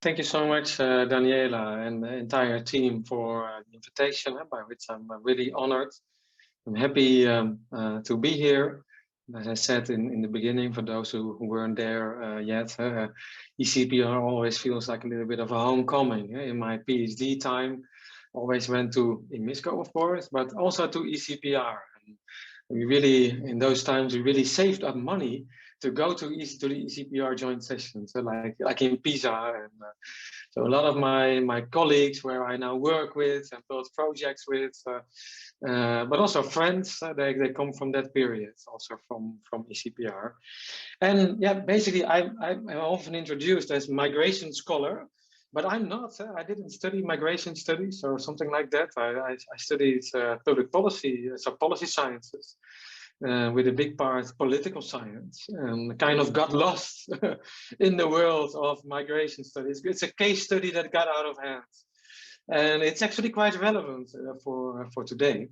Thank you so much, Daniela, and the entire team for the invitation, by which I'm really honored. I'm happy to be here. As I said in the beginning, for those who weren't there yet, ECPR always feels like a little bit of a homecoming. In my PhD time, always went to IMISCO, of course, but also to ECPR. And we really, in those times, we really saved up money to go to the ECPR joint sessions, so like in Pisa. And so a lot of my colleagues where I now work with and build projects with, but also friends, they come from that period, also from ECPR. And yeah, basically I'm often introduced as migration scholar, but I'm not. I didn't study migration studies or something like that. I studied public policy, so policy sciences. With a big part political science, and kind of got lost in the world of migration studies. It's a case study that got out of hand, and it's actually quite relevant for today,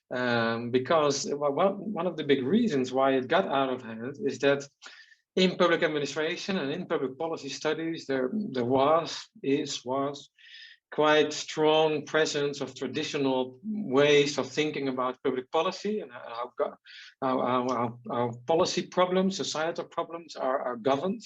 because one of the big reasons why it got out of hand is that in public administration and in public policy studies, there was quite strong presence of traditional ways of thinking about public policy and how policy problems, societal problems are governed.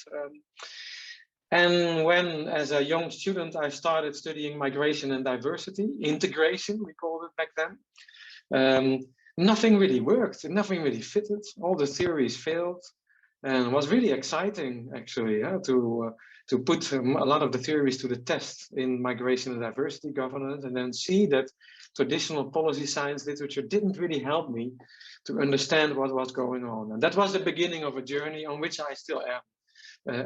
And when, as a young student, I started studying migration and diversity, integration, we called it back then, nothing really worked, nothing really fitted, all the theories failed. And it was really exciting, actually, to put a lot of the theories to the test in migration and diversity governance, and then see that traditional policy science literature didn't really help me to understand what was going on. And that was the beginning of a journey on which I still am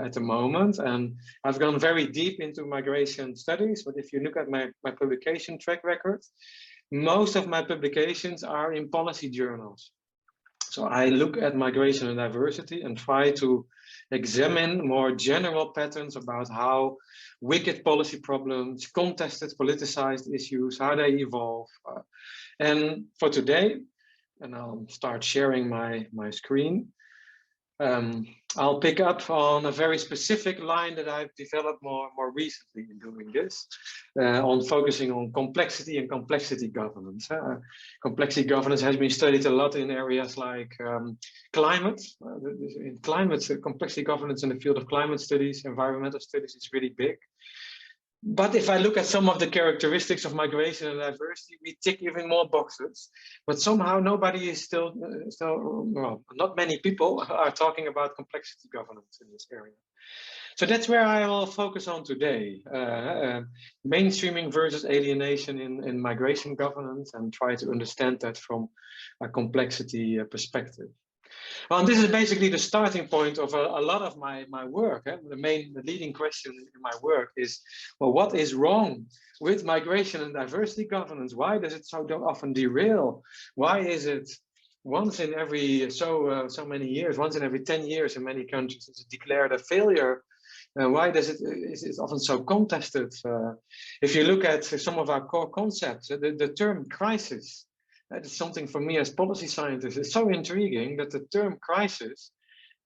at the moment. And I've gone very deep into migration studies, but if you look at my publication track record, most of my publications are in policy journals. So I look at migration and diversity and try to examine more general patterns about how wicked policy problems, contested, politicized issues, how they evolve. And for today, and I'll start sharing my screen, I'll pick up on a very specific line that I've developed more recently in doing this, on focusing on complexity and complexity governance. Complexity governance has been studied a lot in areas like climate. In climate, complexity governance in the field of climate studies, environmental studies is really big. But if I look at some of the characteristics of migration and diversity, we tick even more boxes. But somehow nobody is well, not many people are talking about complexity governance in this area. So that's where I will focus on today, mainstreaming versus alienation in migration governance, and try to understand that from a complexity perspective. Well, this is basically the starting point of a lot of my work. The leading question in my work is, well, what is wrong with migration and diversity governance? Why does it so often derail? Why is it once in every so many years, once in every 10 years in many countries, it's declared a failure? Why is it often so contested? If you look at some of our core concepts, the term crisis, that is something for me as policy scientist. It's so intriguing that the term crisis,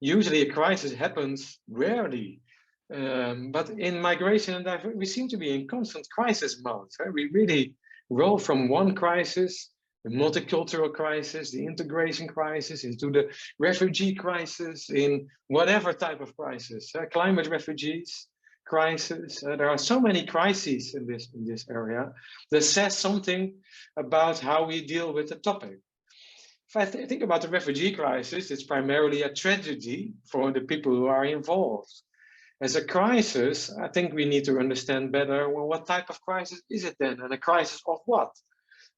usually a crisis happens rarely, but in migration and diversity, we seem to be in constant crisis mode. We really roll from one crisis, the multicultural crisis, the integration crisis, into the refugee crisis, in whatever type of crisis, climate refugees crisis. There are so many crises in this area that says something about how we deal with the topic. If I think about the refugee crisis, it's primarily a tragedy for the people who are involved. As a crisis, I think we need to understand better, well, what type of crisis is it then, and a crisis of what?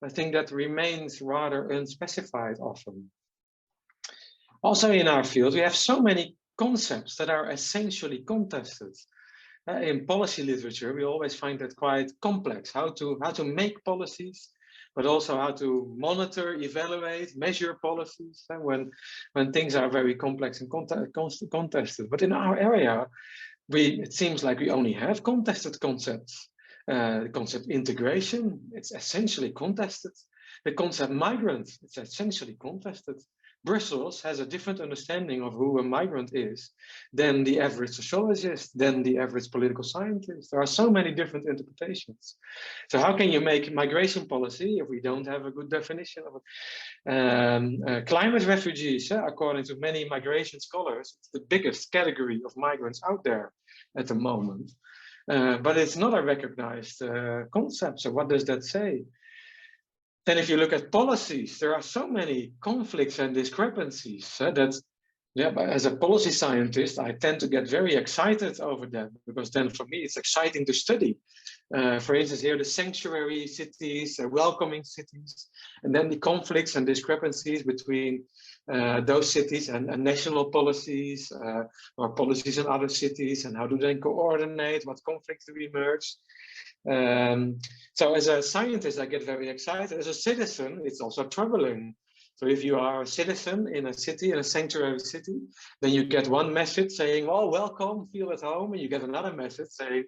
I think that remains rather unspecified often. Also in our field, we have so many concepts that are essentially contested. In policy literature, we always find that quite complex, how to make policies, but also how to monitor, evaluate, measure policies when things are very complex and contested. But in our area, it seems like we only have contested concepts. The concept integration, it's essentially contested. The concept migrant, it's essentially contested. Brussels has a different understanding of who a migrant is than the average sociologist, than the average political scientist. There are so many different interpretations. So how can you make migration policy if we don't have a good definition of it? Climate refugees, according to many migration scholars, it's the biggest category of migrants out there at the moment. But it's not a recognized concept. So what does that say? Then if you look at policies, there are so many conflicts and discrepancies that, yeah, but as a policy scientist, I tend to get very excited over that, because then for me, it's exciting to study. For instance, here, the sanctuary cities, welcoming cities, and then the conflicts and discrepancies between those cities and national policies or policies in other cities, and how do they coordinate, what conflicts do emerge. So as a scientist, I get very excited. As a citizen, it's also troubling. So if you are a citizen in a city, in a sanctuary city, then you get one message saying, "Oh, welcome, feel at home," and you get another message saying,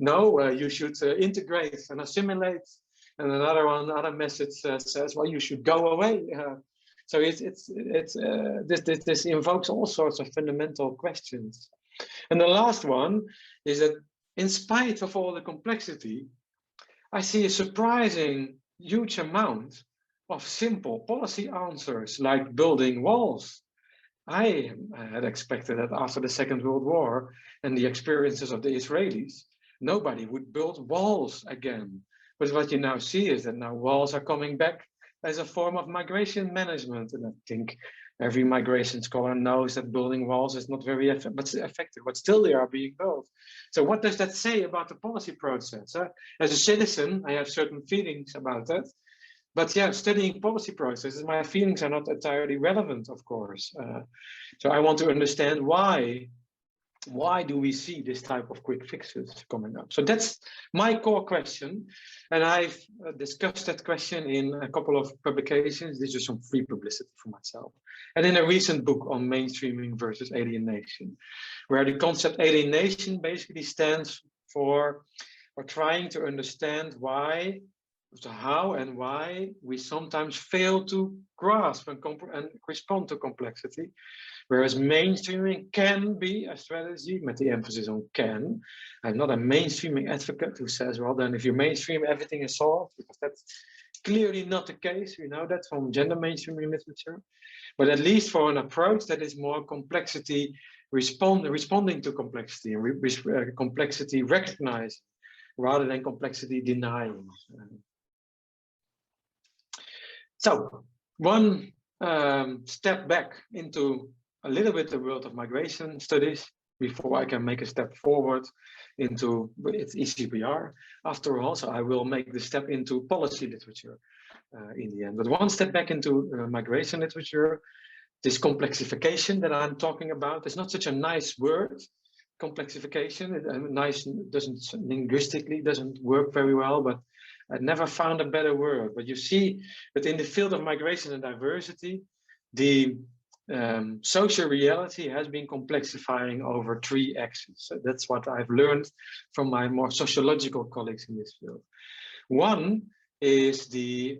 "No, you should integrate and assimilate," and another message says, "Well, you should go away." So this invokes all sorts of fundamental questions. And the last one is that, in spite of all the complexity, I see a surprising huge amount of simple policy answers, like building walls. I had expected that after the Second World War and the experiences of the Israelis, nobody would build walls again. But what you now see is that now walls are coming back as a form of migration management. And I think every migration scholar knows that building walls is not very effective, but still they are being built. So what does that say about the policy process? As a citizen, I have certain feelings about that. But yeah, studying policy processes, my feelings are not entirely relevant, of course. So I want to understand why do we see this type of quick fixes coming up? So that's my core question. And I've discussed that question in a couple of publications. This is some free publicity for myself. And in a recent book on mainstreaming versus alienation, where the concept alienation basically stands for trying to understand why, so how and why we sometimes fail to grasp and respond to complexity, whereas mainstreaming can be a strategy, with the emphasis on can. I'm not a mainstreaming advocate who says, well, then if you mainstream, everything is solved, because that's clearly not the case. We know that from gender mainstreaming literature. But at least for an approach that is more complexity responding to complexity, and complexity recognizing rather than complexity denying. So one step back into a little bit the world of migration studies before I can make a step forward into it's ECPR after all. So I will make the step into policy literature in the end. But one step back into migration literature, this complexification that I'm talking about is not such a nice word. Complexification, nice doesn't linguistically doesn't work very well, but I never found a better word. But you see that in the field of migration and diversity, the social reality has been complexifying over 3 axes. So that's what I've learned from my more sociological colleagues in this field. One is the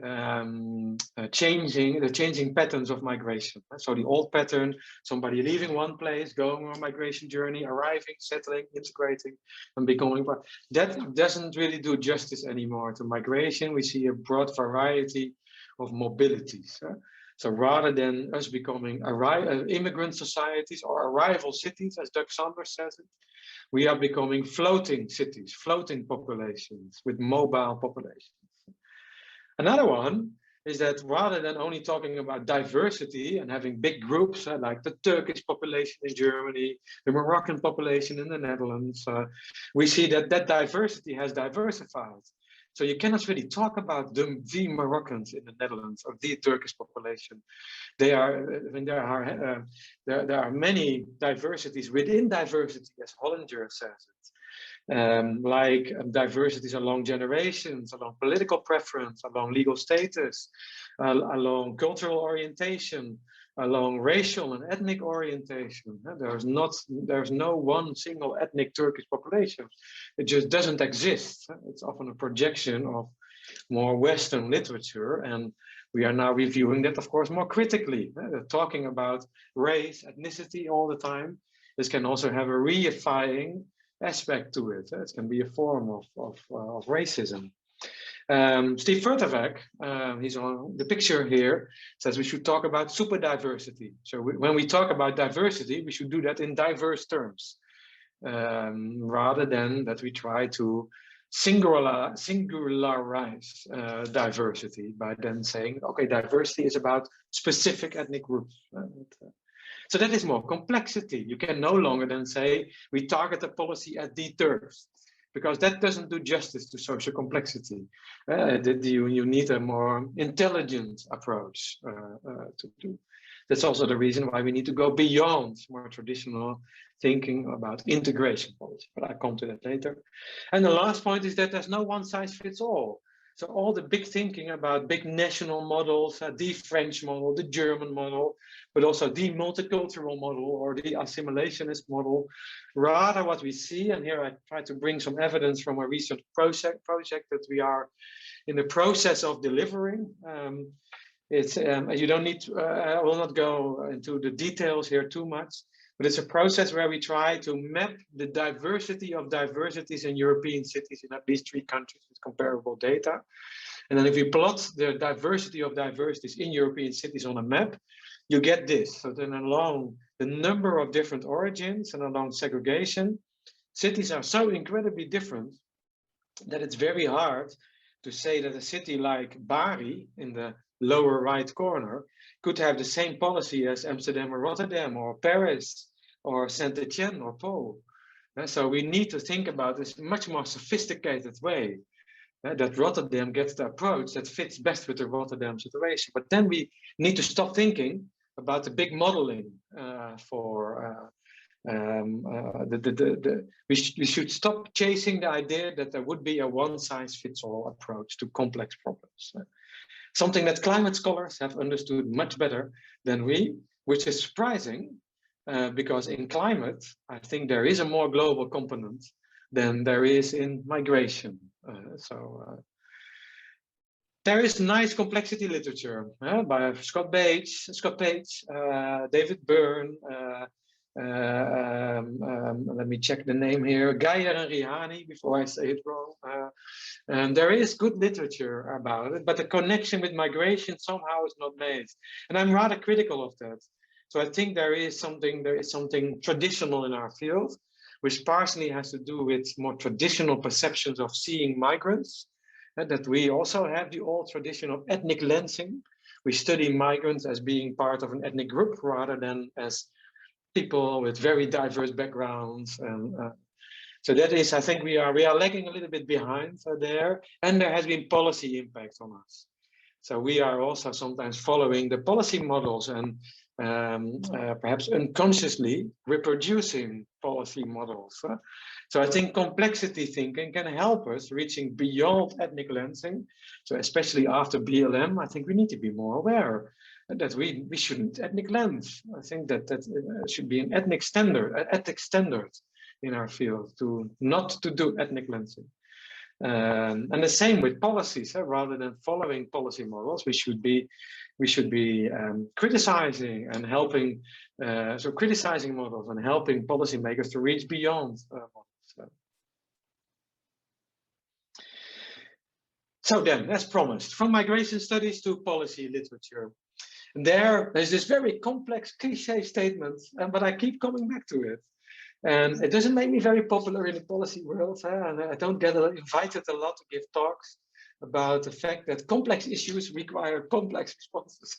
changing patterns of migration. So the old pattern, somebody leaving one place, going on a migration journey, arriving, settling, integrating, and becoming part. That doesn't really do justice anymore to migration. We see a broad variety of mobilities. So rather than us becoming immigrant societies or arrival cities, as Doug Sanders says it, we are becoming floating cities, floating populations with mobile populations. Another one is that rather than only talking about diversity and having big groups like the Turkish population in Germany, the Moroccan population in the Netherlands, we see that diversity has diversified. So you cannot really talk about the Moroccans in the Netherlands or the Turkish population. There are many diversities within diversity, as Hollinger says it. Like diversities along generations, along political preference, along legal status, along cultural orientation, along racial and ethnic orientation. There's no one single ethnic Turkish population. It just doesn't exist. It's often a projection of more Western literature, and we are now reviewing that, of course, more critically. Talking about race, ethnicity all the time, this can also have a reifying aspect to it. It can be a form of racism. Steve Furtevec, he's on the picture here, says we should talk about super diversity. So when we talk about diversity, we should do that in diverse terms, rather than that we try to singularize diversity by then saying, okay, diversity is about specific ethnic groups. So that is more complexity. You can no longer then say we target a policy at the terms, because that doesn't do justice to social complexity. You need a more intelligent approach to do. That's also the reason why we need to go beyond more traditional thinking about integration policy, but I'll come to that later. And the last point is that there's no one size fits all. So all the big thinking about big national models, the French model, the German model, but also the multicultural model or the assimilationist model. Rather what we see, and here I try to bring some evidence from a recent project that we are in the process of delivering. You don't need to, I will not go into the details here too much, but it's a process where we try to map the diversity of diversities in European cities in at least 3 countries with comparable data. And then if we plot the diversity of diversities in European cities on a map, you get this. So then along the number of different origins and along segregation, cities are so incredibly different that it's very hard to say that a city like Bari in the lower right corner could have the same policy as Amsterdam or Rotterdam or Paris or Saint-Etienne or Pau. So we need to think about this much more sophisticated way, that Rotterdam gets the approach that fits best with the Rotterdam situation. But then we need to stop thinking about the big modeling we should stop chasing the idea that there would be a one-size-fits-all approach to complex problems. Something that climate scholars have understood much better than we, which is surprising, because in climate, I think there is a more global component than there is in migration. There is nice complexity literature by Scott Page, David Byrne, let me check the name here, Geyer and Rihani, before I say it wrong. And there is good literature about it, but the connection with migration somehow is not made. And I'm rather critical of that. So I think there is something traditional in our field, which partially has to do with more traditional perceptions of seeing migrants, that we also have the old tradition of ethnic lensing. We study migrants as being part of an ethnic group rather than as people with very diverse backgrounds. And so that is, I think we are lagging a little bit behind there, and there has been policy impact on us. So we are also sometimes following the policy models and perhaps unconsciously reproducing policy models. So I think complexity thinking can help us reaching beyond ethnic lensing. So especially after BLM, I think we need to be more aware that we shouldn't ethnic lens. I think that should be an ethic standard in our field to not to do ethnic lensing. And the same with policies. Rather than following policy models, we should be criticizing and helping. So criticizing models and helping policymakers to reach beyond models. So then, as promised, from migration studies to policy literature. And there's this very complex cliche statement, but I keep coming back to it. And it doesn't make me very popular in the policy world, and I don't get invited a lot to give talks about the fact that complex issues require complex responses.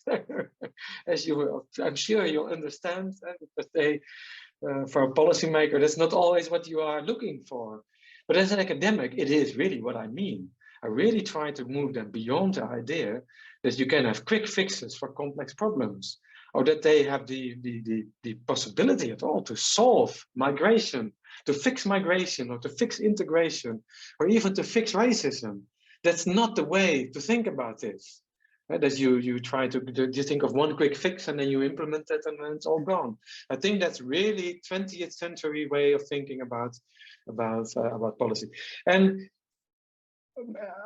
As you will, I'm sure you'll understand, because for a policymaker, that's not always what you are looking for. But as an academic, it is really what I mean. I really try to move them beyond the idea that you can have quick fixes for complex problems, or that they have the possibility at all to solve migration, to fix migration, or to fix integration, or even to fix racism. That's not the way to think about this. That you try to think of one quick fix and then you implement it and then it's all gone. I think that's really 20th century way of thinking about policy. And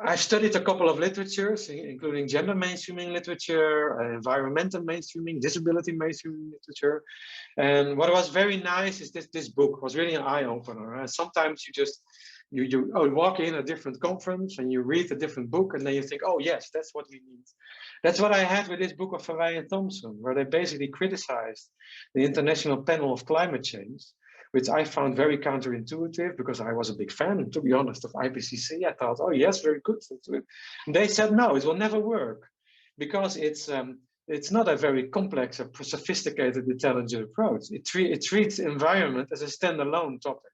I've studied a couple of literatures, including gender mainstreaming literature, environmental mainstreaming, disability mainstreaming literature. And what was very nice is this book was really an eye-opener. Sometimes you walk in a different conference and you read a different book and then you think, oh yes, that's what we need. That's what I had with this book of Verwey and Thompson, where they basically criticized the International Panel of Climate Change, which I found very counterintuitive because I was a big fan, to be honest, of IPCC. I thought, oh yes, very good. And they said, no, it will never work because it's not a very complex or sophisticated, intelligent approach. It treats environment as a standalone topic.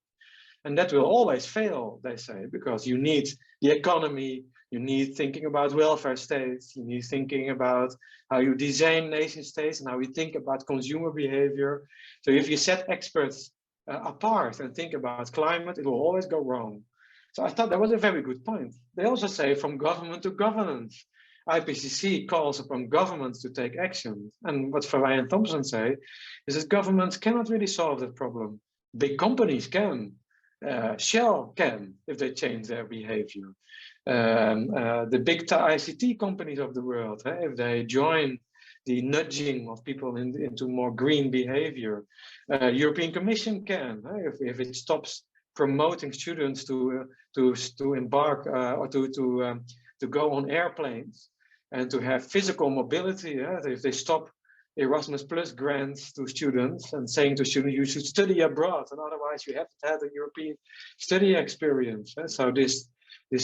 And that will always fail, they say, because you need the economy, you need thinking about welfare states, you need thinking about how you design nation states and how we think about consumer behavior. So if you set experts apart and think about climate, it will always go wrong. So I thought that was a very good point. They also say from government to governance. IPCC calls upon governments to take action. And what Verwey and Thompson say is that governments cannot really solve that problem. Big companies can. Shell can, if they change their behavior. The big ICT companies of the world, if they join the nudging of people into more green behavior. European Commission can, if it stops promoting students to embark or to go on airplanes and to have physical mobility. If they stop Erasmus Plus grants to students and saying to students, you should study abroad, and otherwise you haven't had a European study experience. So this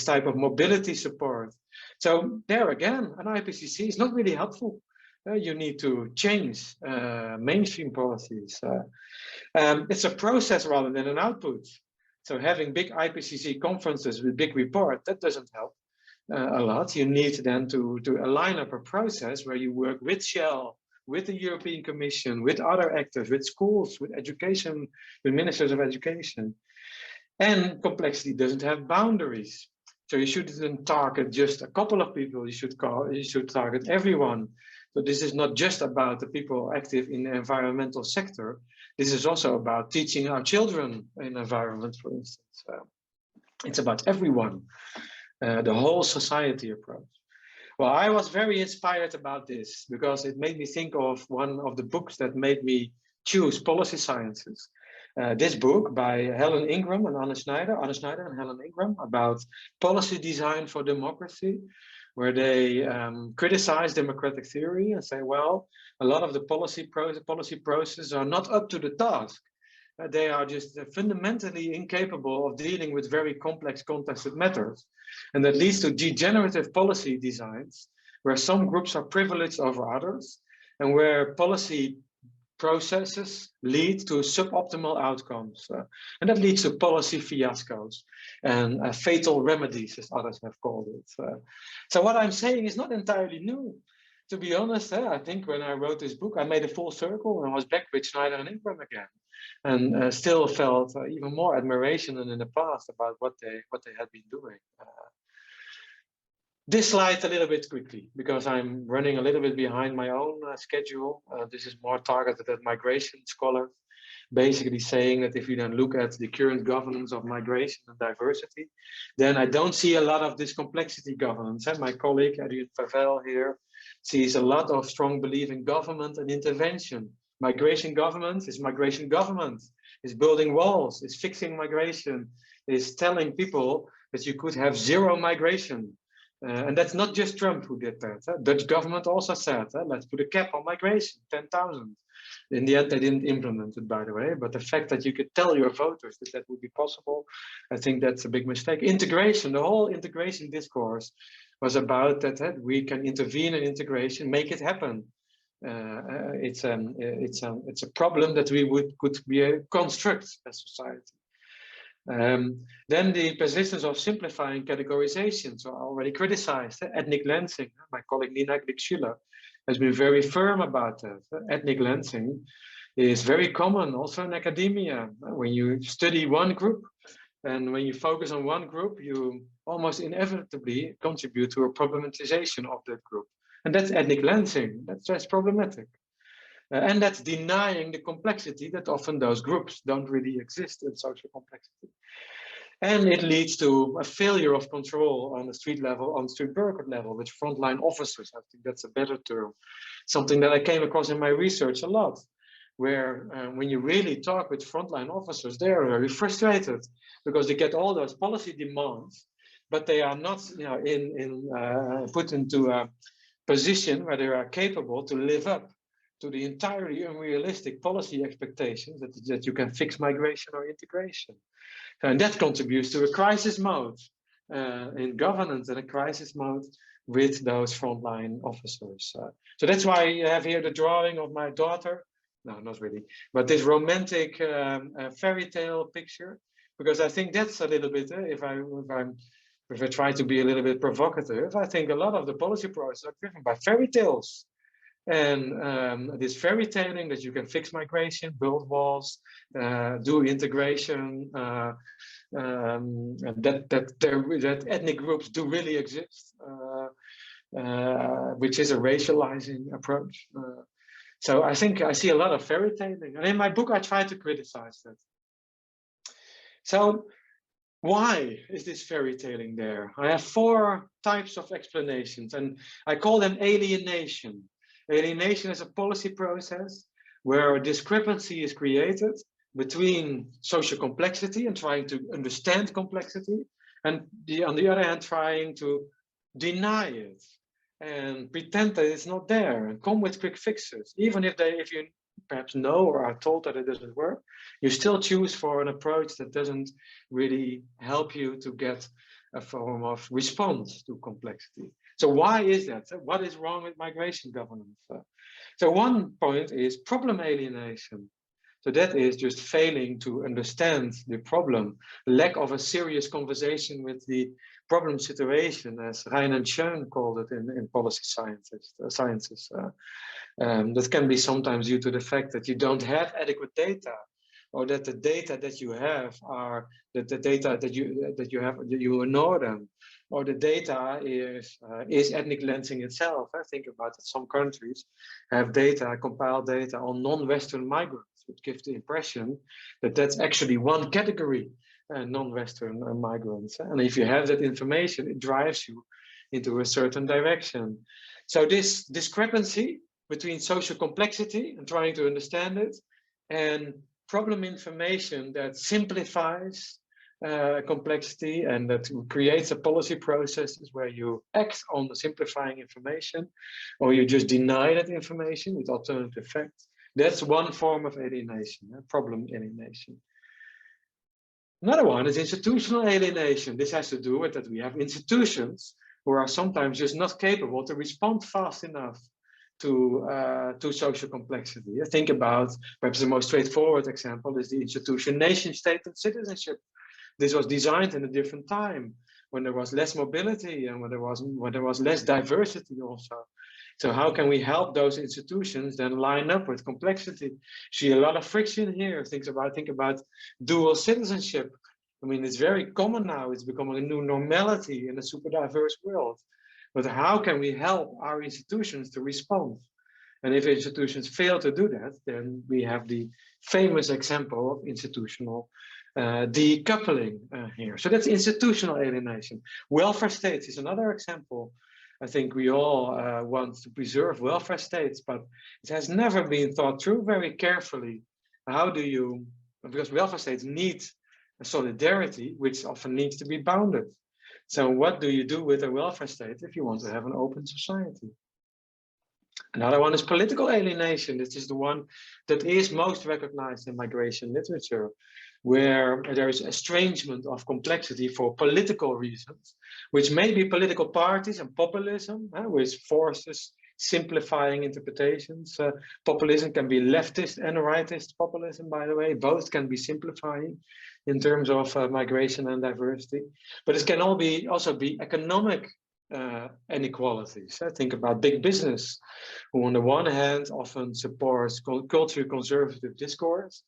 type of mobility support. So there again, an IPCC is not really helpful. You need to change mainstream policies. It's a process rather than an output. So having big IPCC conferences with big report, that doesn't help a lot. You need then to align up a process where you work with Shell, with the European Commission, with other actors, with schools, with education, with ministers of education. And complexity doesn't have boundaries. So you shouldn't target just a couple of people, you should target everyone. So this is not just about the people active in the environmental sector. This is also about teaching our children in environment, for instance. It's about everyone, the whole society approach. Well, I was very inspired about this because it made me think of one of the books that made me choose policy sciences. This book by Helen Ingram and Anne Schneider and Helen Ingram about policy design for democracy, where they criticize democratic theory and say, well, a lot of the policy processes are not up to the task. They are just fundamentally incapable of dealing with very complex contested matters. And that leads to degenerative policy designs where some groups are privileged over others and where policy processes lead to suboptimal outcomes. And that leads to policy fiascos and fatal remedies, as others have called it. So what I'm saying is not entirely new. To be honest, I think when I wrote this book, I made a full circle and I was back with Schneider and Ingram again. And still felt even more admiration than in the past about what they had been doing. This slide a little bit quickly because I'm running a little bit behind my own schedule. This is more targeted at migration scholars, basically saying that if you then look at the current governance of migration and diversity, then I don't see a lot of this complexity governance. My colleague Adrian Pavel here sees a lot of strong belief in government and intervention. Migration government, is building walls, is fixing migration, is telling people that you could have zero migration. And that's not just Trump who did that. Dutch government also said, let's put a cap on migration, 10,000. In the end, they didn't implement it, by the way. But the fact that you could tell your voters that that would be possible, I think that's a big mistake. Integration, the whole integration discourse was about that we can intervene in integration, make it happen. It's a problem that we could construct as society. Then the positions of simplifying categorizations are already criticized. Ethnic lensing, my colleague Nina Glick-Schüller has been very firm about that. Ethnic lensing is very common also in academia. When you study one group and when you focus on one group, you almost inevitably contribute to a problematization of that group. And that's ethnic lensing. That's just problematic. And that's denying the complexity that often those groups don't really exist in social complexity. And it leads to a failure of control on the street level, on street bureaucrat level, with frontline officers. I think that's a better term. Something that I came across in my research a lot, where when you really talk with frontline officers, they are very frustrated because they get all those policy demands, but they are not, put into a position where they are capable to live up to the entirely unrealistic policy expectations that you can fix migration or integration. And that contributes to a crisis mode in governance and a crisis mode with those frontline officers. So that's why you have here the drawing of my daughter. No, not really, but this romantic fairy tale picture, because I think that's a little bit, if I try to be a little bit provocative, I think a lot of the policy processes are driven by fairy tales. And this fairy tailing that you can fix migration, build walls, do integration, and that ethnic groups do really exist, which is a racializing approach. So I think I see a lot of fairy tailing, and in my book I try to criticize that. So why is this fairy tailing there? I have 4 types of explanations, and I call them alienation. Alienation is a policy process where a discrepancy is created between social complexity and trying to understand complexity, and on the other hand, trying to deny it and pretend that it's not there and come with quick fixes. Even if you perhaps know or are told that it doesn't work, you still choose for an approach that doesn't really help you to get a form of response to complexity. So why is that? What is wrong with migration governance? So one point is problem alienation. So that is just failing to understand the problem, lack of a serious conversation with the problem situation, as Rein and Schoen called it in policy sciences. That can be sometimes due to the fact that you don't have adequate data, or that the data that you have are that the data that you have, you ignore them, or the data is ethnic lensing itself. I think about it. Some countries have data, compiled data on non-Western migrants, which gives the impression that that's actually one category, non-Western migrants. And if you have that information, it drives you into a certain direction. So this discrepancy between social complexity and trying to understand it, and problem information that simplifies complexity and that creates a policy processes where you act on the simplifying information, or you just deny that information with alternative facts. That's one form of alienation, problem alienation. Another one is institutional alienation. This has to do with that we have institutions who are sometimes just not capable to respond fast enough to social complexity. Think about perhaps the most straightforward example is the institution nation state and citizenship. This was designed in a different time when there was less mobility and when there was less diversity also. So how can we help those institutions then line up with complexity? See a lot of friction here. Think about dual citizenship. I mean, it's very common now. It's becoming a new normality in a super diverse world. But how can we help our institutions to respond? And if institutions fail to do that, then we have the famous example of institutional decoupling here. So that's institutional alienation. Welfare states is another example. I think we all want to preserve welfare states, but it has never been thought through very carefully. How do you, because welfare states need a solidarity, which often needs to be bounded. So what do you do with a welfare state if you want to have an open society? Another one is political alienation. This is the one that is most recognized in migration literature, where there is estrangement of complexity for political reasons, which may be political parties and populism, which forces simplifying interpretations. Populism can be leftist and rightist populism, by the way. Both can be simplifying in terms of migration and diversity. But it can also be economic inequalities. Think about big business, who on the one hand often supports culturally conservative discourse,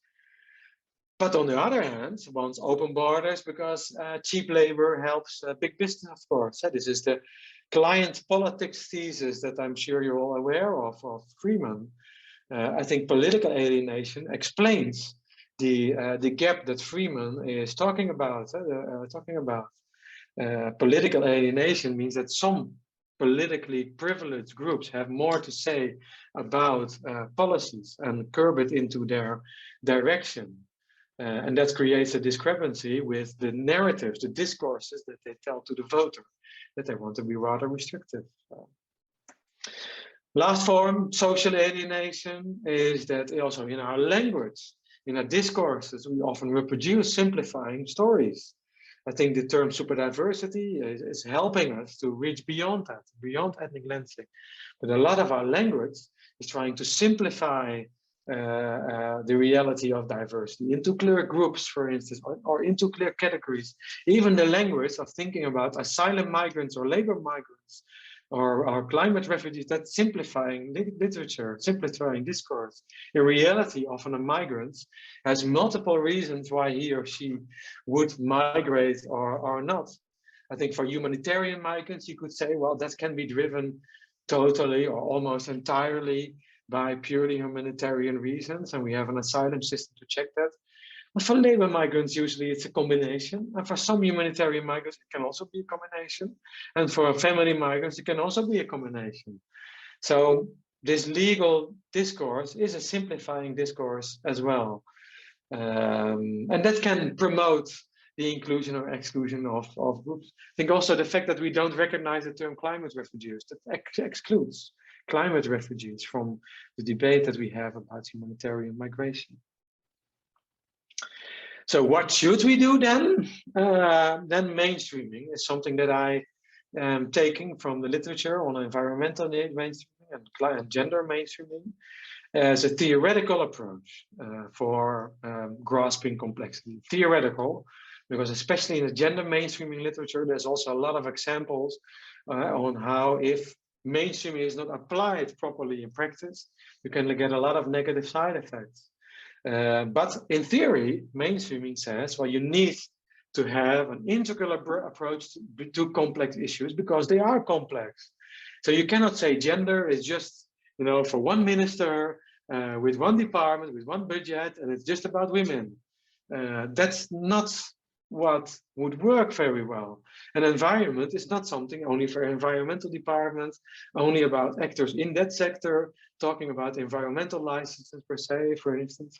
but on the other hand wants open borders because cheap labor helps big business, of course. This is the client politics thesis that I'm sure you're all aware of Freeman. I think political alienation explains the gap that Freeman is talking about. Political alienation means that some politically privileged groups have more to say about policies and curb it into their direction. And that creates a discrepancy with the narratives, the discourses that they tell to the voter, that they want to be rather restrictive. Last form, social alienation, is that also in our language, in our discourses, we often reproduce simplifying stories. I think the term superdiversity is helping us to reach beyond that, beyond ethnic lensing. But a lot of our language is trying to simplify the reality of diversity into clear groups, for instance, or into clear categories. Even the language of thinking about asylum migrants or labor migrants or climate refugees, that's simplifying literature, simplifying discourse. In reality, often a migrant has multiple reasons why he or she would migrate or not. I think for humanitarian migrants, you could say, well, that can be driven totally or almost entirely by purely humanitarian reasons, and we have an asylum system to check that. But for labor migrants, usually it's a combination. And for some humanitarian migrants, it can also be a combination. And for family migrants, it can also be a combination. So this legal discourse is a simplifying discourse as well. And that can promote the inclusion or exclusion of groups. I think also the fact that we don't recognize the term climate refugees, that excludes climate refugees from the debate that we have about humanitarian migration. So what should we do then? Then mainstreaming is something that I am taking from the literature on environmental mainstreaming and gender mainstreaming as a theoretical approach for grasping complexity. Theoretical, because especially in the gender mainstreaming literature, there's also a lot of examples on how if mainstreaming is not applied properly in practice, you can get a lot of negative side effects. But in theory, mainstreaming says, well, you need to have an integral approach to complex issues because they are complex. So you cannot say gender is just, for one minister with one department, with one budget, and it's just about women. That's not what would work very well. An environment is not something only for environmental departments, only about actors in that sector, talking about environmental licenses per se, for instance.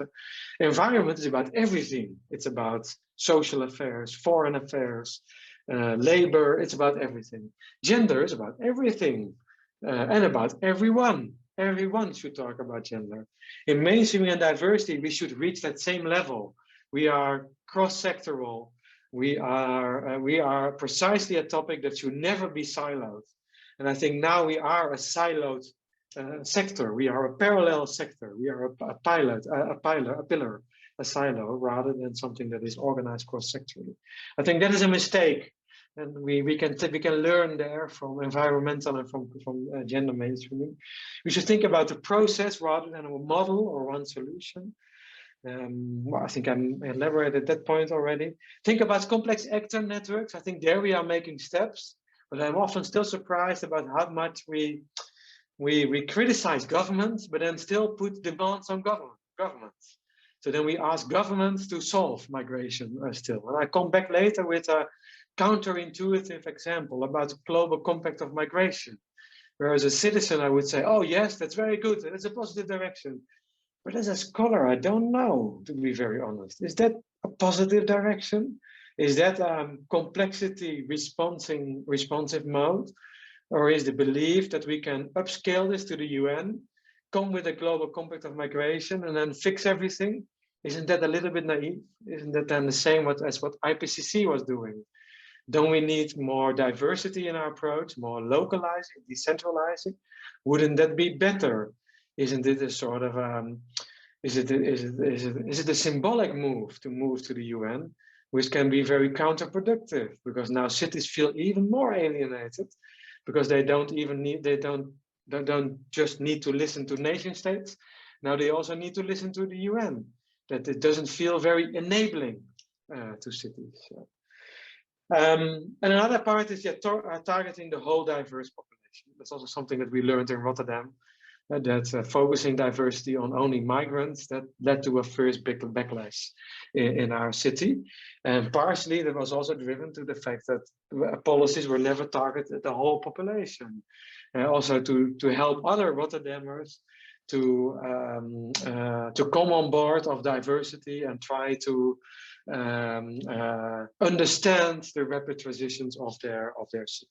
Environment is about everything. It's about social affairs, foreign affairs, labor, it's about everything. Gender is about everything and about everyone. Everyone should talk about gender. In mainstreaming and diversity, we should reach that same level. We are cross-sectoral. We are precisely a topic that should never be siloed. And I think now we are a siloed sector. We are a parallel sector. We are a pillar, a silo, rather than something that is organized cross-sectorally. I think that is a mistake. And we can learn there from environmental and from gender mainstreaming. We should think about the process rather than a model or one solution. Well, I think I elaborated that point already. Think about complex actor networks. I think there we are making steps, but I'm often still surprised about how much we criticize governments, but then still put demands on governments. So then we ask governments to solve migration still. And I come back later with a counterintuitive example about the global compact of migration. Whereas a citizen, I would say, oh yes, that's very good. That's a positive direction. But as a scholar, I don't know, to be very honest. Is that a positive direction? Is that complexity responsive mode? Or is the belief that we can upscale this to the UN, come with a global compact of migration and then fix everything? Isn't that a little bit naive? Isn't that then the same as what IPCC was doing? Don't we need more diversity in our approach, more localizing, decentralizing? Wouldn't that be better? Isn't it a sort of is it a symbolic move to the UN, which can be very counterproductive because now cities feel even more alienated because they don't just need to listen to nation states. Now they also need to listen to the UN. That it doesn't feel very enabling to cities. And another part is targeting the whole diverse population. That's also something that we learned in Rotterdam. that focusing diversity on only migrants, that led to a first big backlash in our city. And partially that was also driven to the fact that policies were never targeted at the whole population. Also to help other Rotterdammers to come on board of diversity and try to understand the rapid transitions of their city.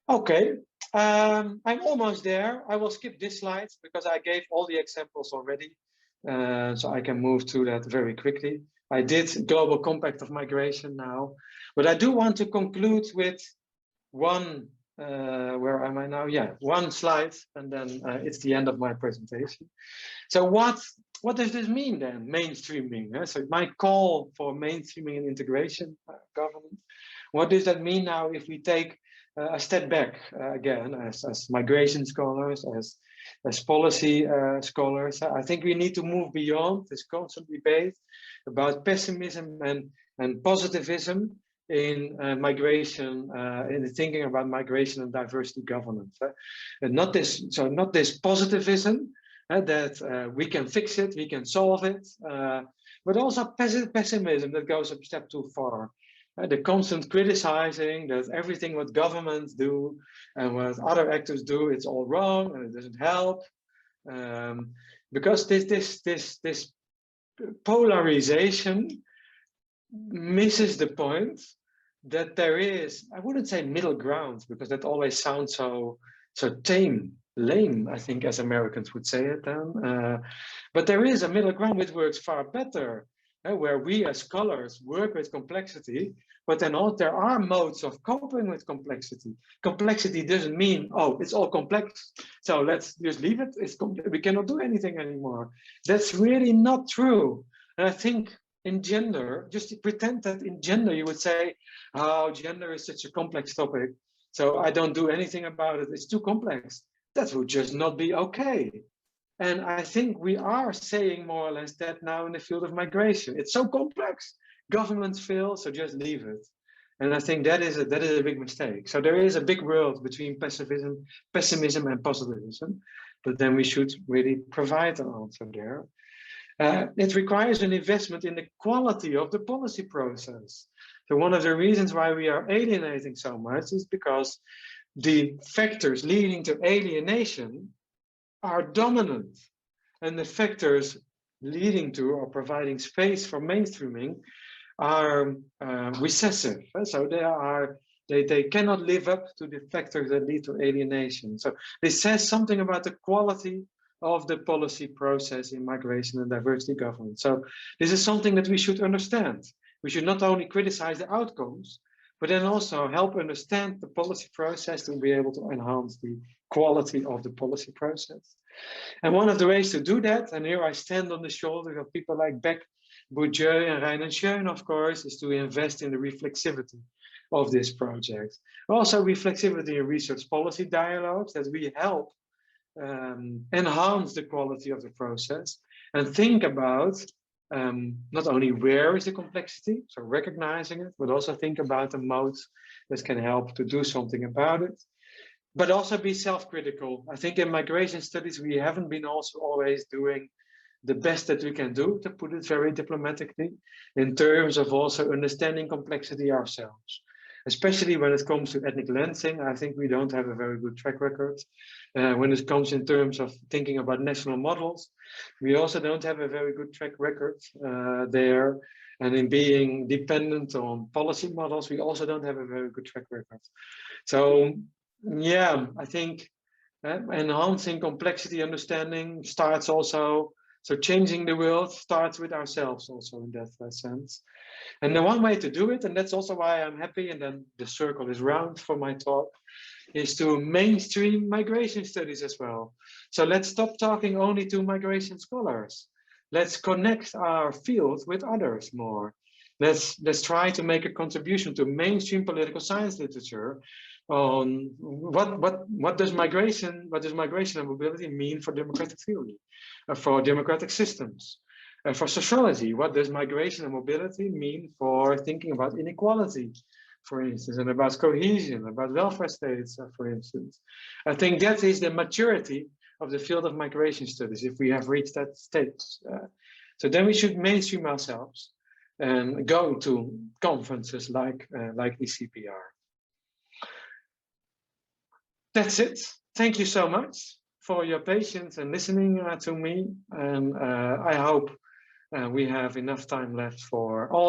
Okay, I'm almost there. I will skip this slide because I gave all the examples already, so I can move through that very quickly. I did Global Compact of Migration now, but I do want to conclude with one, where am I now? Yeah, one slide, and then it's the end of my presentation. So what does this mean then, mainstreaming? So my call for mainstreaming and integration governance, what does that mean now if we take a step back again as migration scholars, as policy scholars? I think we need to move beyond this constant debate about pessimism and positivism in migration, in the thinking about migration and diversity governance. And not this positivism that we can fix it, we can solve it, but also pessimism that goes a step too far. The constant criticizing that everything what governments do and what other actors do, it's all wrong and it doesn't help, because this polarization misses the point that there is, I wouldn't say middle ground, because that always sounds so tame, lame, I think, as Americans would say it then. But there is a middle ground which works far better, where we as scholars work with complexity, but then there are modes of coping with complexity. Complexity doesn't mean, oh, it's all complex, so let's just leave it. We cannot do anything anymore. That's really not true. And I think in gender, just to pretend that in gender you would say, oh, gender is such a complex topic, so I don't do anything about it, it's too complex. That would just not be okay. And I think we are saying more or less that now in the field of migration. It's so complex, governments fail, so just leave it. And I think that is a big mistake. So there is a big world between pessimism and positivism, but then we should really provide an answer there. It requires an investment in the quality of the policy process. So one of the reasons why we are alienating so much is because the factors leading to alienation are dominant, and the factors leading to or providing space for mainstreaming are recessive. So they cannot live up to the factors that lead to alienation. So this says something about the quality of the policy process in migration and diversity governance. So this is something that we should understand. We should not only criticize the outcomes, but then also help understand the policy process to be able to enhance the quality of the policy process. And one of the ways to do that, and here I stand on the shoulders of people like Beck, Bourdieu, and Rein and Schoen, of course, is to invest in the reflexivity of this project. Also reflexivity in research policy dialogues, that we help enhance the quality of the process and think about not only where is the complexity, so recognizing it, but also think about the modes that can help to do something about it, but also be self-critical. I think in migration studies, we haven't been also always doing the best that we can do, to put it very diplomatically, in terms of also understanding complexity ourselves. Especially when it comes to ethnic lensing, I think we don't have a very good track record. When it comes in terms of thinking about national models, we also don't have a very good track record there. And in being dependent on policy models, we also don't have a very good track record. So yeah, I think enhancing complexity understanding starts also, so changing the world starts with ourselves also in that sense. And the one way to do it, and that's also why I'm happy, and then the circle is round for my talk, is to mainstream migration studies as well. So let's stop talking only to migration scholars. Let's connect our field with others more. Let's try to make a contribution to mainstream political science literature on what does migration and mobility mean for democratic theory, for democratic systems. For sociology, what does migration and mobility mean for thinking about inequality for instance, and about cohesion, about welfare states, for instance. I think that is the maturity of the field of migration studies, if we have reached that stage. So then we should mainstream ourselves and go to conferences like ECPR. That's it. Thank you so much for your patience and listening to me. And I hope we have enough time left for all